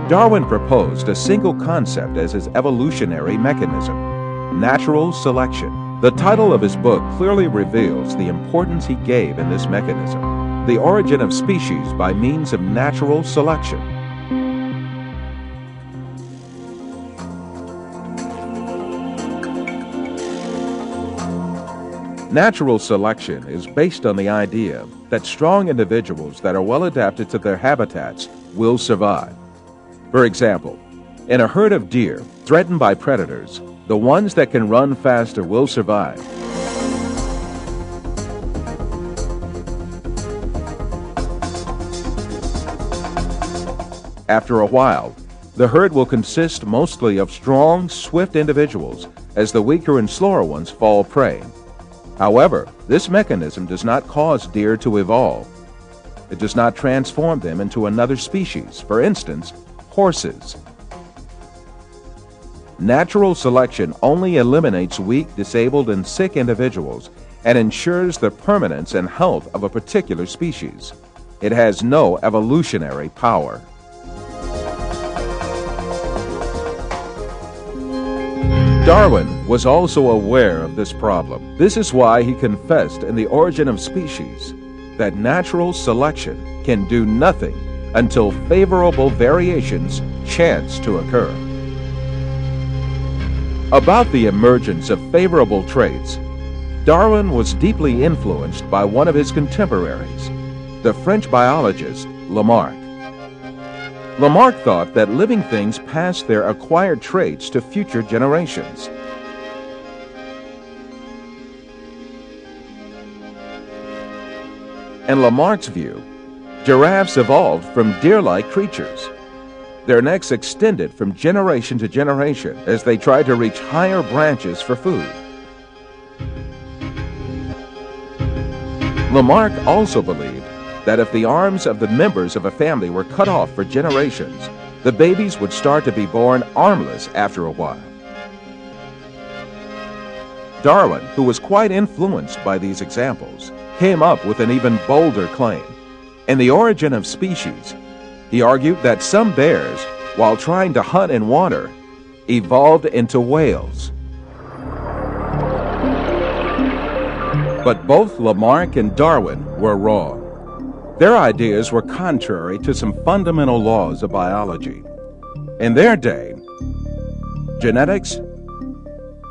Darwin proposed a single concept as his evolutionary mechanism: natural selection. The title of his book clearly reveals the importance he gave in this mechanism: the origin of species by means of natural selection. Natural selection is based on the idea that strong individuals that are well adapted to their habitats will survive. For example, in a herd of deer threatened by predators, the ones that can run faster will survive. After a while, the herd will consist mostly of strong, swift individuals as the weaker and slower ones fall prey. However, this mechanism does not cause deer to evolve. It does not transform them into another species, for instance, horses. Natural selection only eliminates weak, disabled, and sick individuals and ensures the permanence and health of a particular species. It has no evolutionary power. Darwin was also aware of this problem. This is why he confessed in The Origin of Species that natural selection can do nothing until favorable variations chance to occur. About the emergence of favorable traits, Darwin was deeply influenced by one of his contemporaries, the French biologist Lamarck. Lamarck thought that living things passed their acquired traits to future generations. In Lamarck's view, giraffes evolved from deer-like creatures. Their necks extended from generation to generation as they tried to reach higher branches for food. Lamarck also believed that if the arms of the members of a family were cut off for generations, the babies would start to be born armless after a while. Darwin, who was quite influenced by these examples, came up with an even bolder claim. In The Origin of Species, he argued that some bears, while trying to hunt in water, evolved into whales. But both Lamarck and Darwin were wrong. Their ideas were contrary to some fundamental laws of biology. In their day, genetics,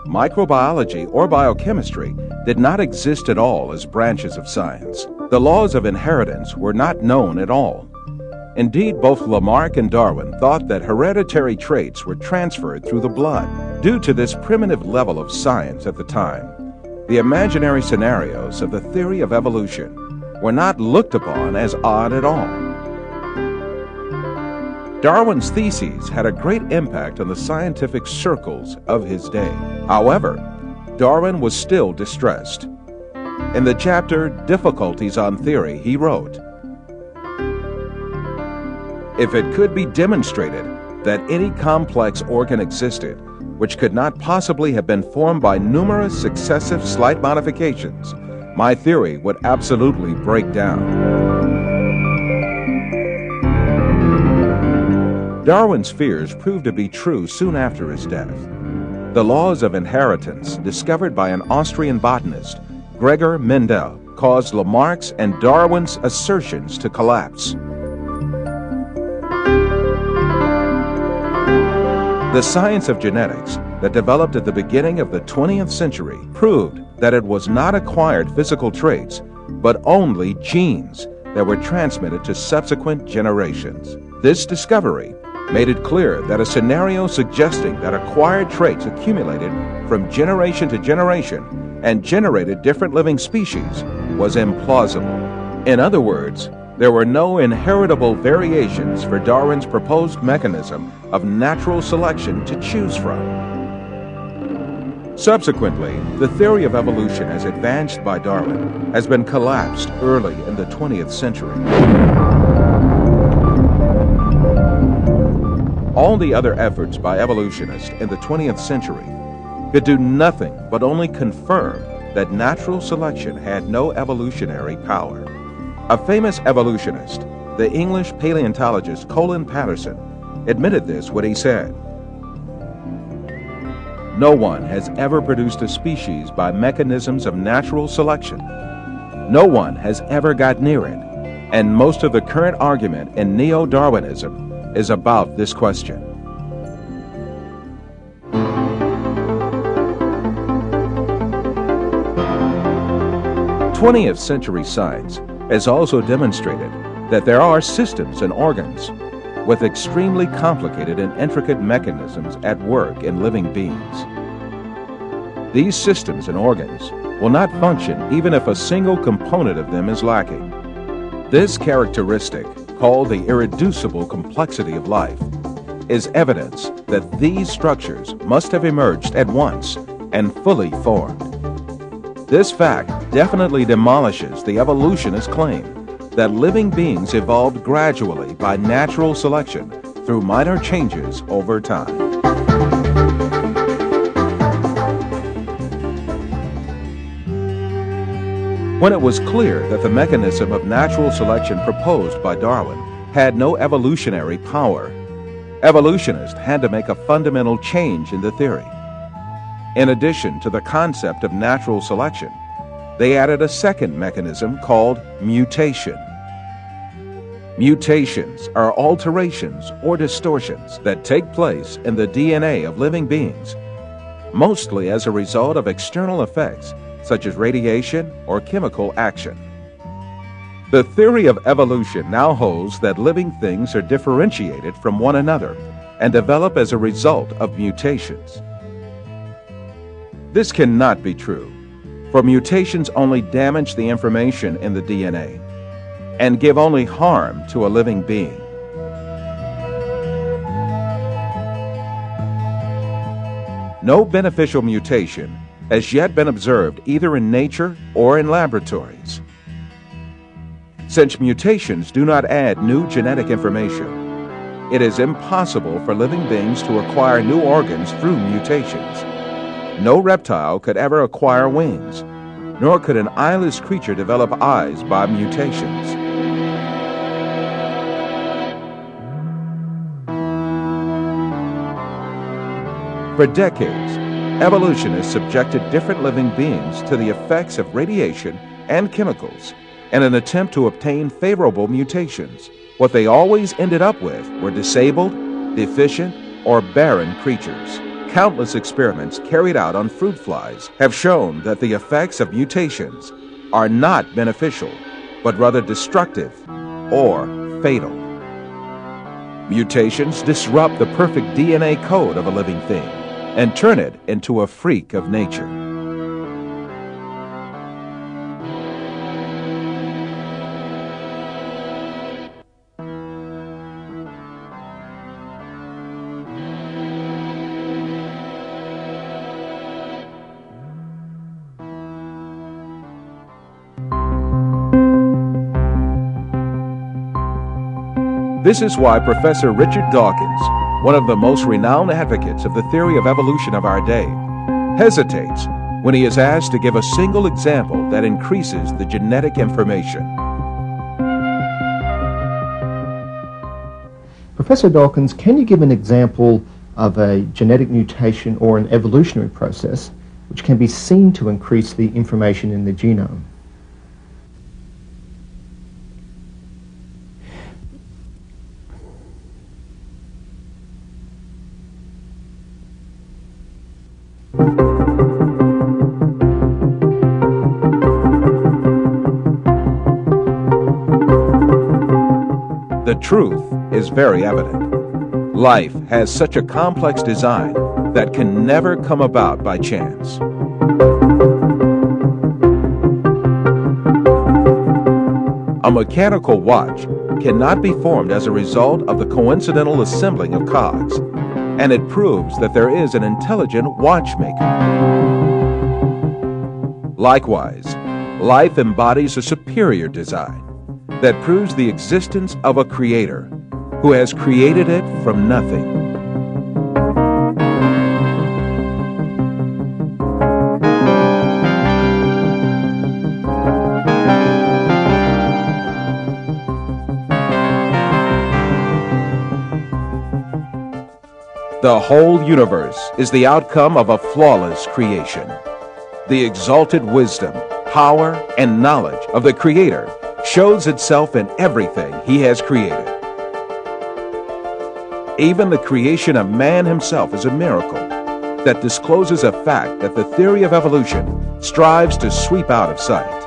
microbiology, or biochemistry did not exist at all as branches of science. The laws of inheritance were not known at all. Indeed, both Lamarck and Darwin thought that hereditary traits were transferred through the blood. Due to this primitive level of science at the time, the imaginary scenarios of the theory of evolution were not looked upon as odd at all. Darwin's theses had a great impact on the scientific circles of his day. However, Darwin was still distressed. In the chapter Difficulties on Theory, he wrote, "If it could be demonstrated that any complex organ existed which could not possibly have been formed by numerous successive slight modifications, my theory would absolutely break down." Darwin's fears proved to be true soon after his death. The laws of inheritance, discovered by an Austrian botanist, Gregor Mendel, caused Lamarck's and Darwin's assertions to collapse. The science of genetics that developed at the beginning of the 20th century proved that it was not acquired physical traits, but only genes that were transmitted to subsequent generations. This discovery made it clear that a scenario suggesting that acquired traits accumulated from generation to generation and generated different living species was implausible. In other words, there were no inheritable variations for Darwin's proposed mechanism of natural selection to choose from. Subsequently, the theory of evolution as advanced by Darwin has been collapsed early in the 20th century. All the other efforts by evolutionists in the 20th century could do nothing but only confirm that natural selection had no evolutionary power. A famous evolutionist, the English paleontologist Colin Patterson, admitted this when he said, "No one has ever produced a species by mechanisms of natural selection. No one has ever got near it, and most of the current argument in neo-Darwinism is about this question." 20th century science has also demonstrated that there are systems and organs with extremely complicated and intricate mechanisms at work in living beings. These systems and organs will not function even if a single component of them is lacking. This characteristic, called the irreducible complexity of life, is evidence that these structures must have emerged at once and fully formed. This fact definitely demolishes the evolutionist claim that living beings evolved gradually by natural selection through minor changes over time. When it was clear that the mechanism of natural selection proposed by Darwin had no evolutionary power, evolutionists had to make a fundamental change in the theory. In addition to the concept of natural selection, they added a second mechanism called mutation. Mutations are alterations or distortions that take place in the DNA of living beings, mostly as a result of external effects such as radiation or chemical action. The theory of evolution now holds that living things are differentiated from one another and develop as a result of mutations. This cannot be true, for mutations only damage the information in the DNA and give only harm to a living being. No beneficial mutation has yet been observed either in nature or in laboratories. Since mutations do not add new genetic information, it is impossible for living beings to acquire new organs through mutations. No reptile could ever acquire wings, nor could an eyeless creature develop eyes by mutations. For decades, evolutionists subjected different living beings to the effects of radiation and chemicals in an attempt to obtain favorable mutations. What they always ended up with were disabled, deficient, or barren creatures. Countless experiments carried out on fruit flies have shown that the effects of mutations are not beneficial, but rather destructive or fatal. Mutations disrupt the perfect DNA code of a living thing and turn it into a freak of nature. This is why Professor Richard Dawkins, one of the most renowned advocates of the theory of evolution of our day, hesitates when he is asked to give a single example that increases the genetic information. Professor Dawkins, can you give an example of a genetic mutation or an evolutionary process which can be seen to increase the information in the genome? The truth is very evident. Life has such a complex design that can never come about by chance. A mechanical watch cannot be formed as a result of the coincidental assembling of cogs, and it proves that there is an intelligent watchmaker. Likewise, life embodies a superior design that proves the existence of a creator who has created it from nothing. The whole universe is the outcome of a flawless creation. The exalted wisdom, power, and knowledge of the Creator shows itself in everything He has created. Even the creation of man himself is a miracle that discloses a fact that the theory of evolution strives to sweep out of sight.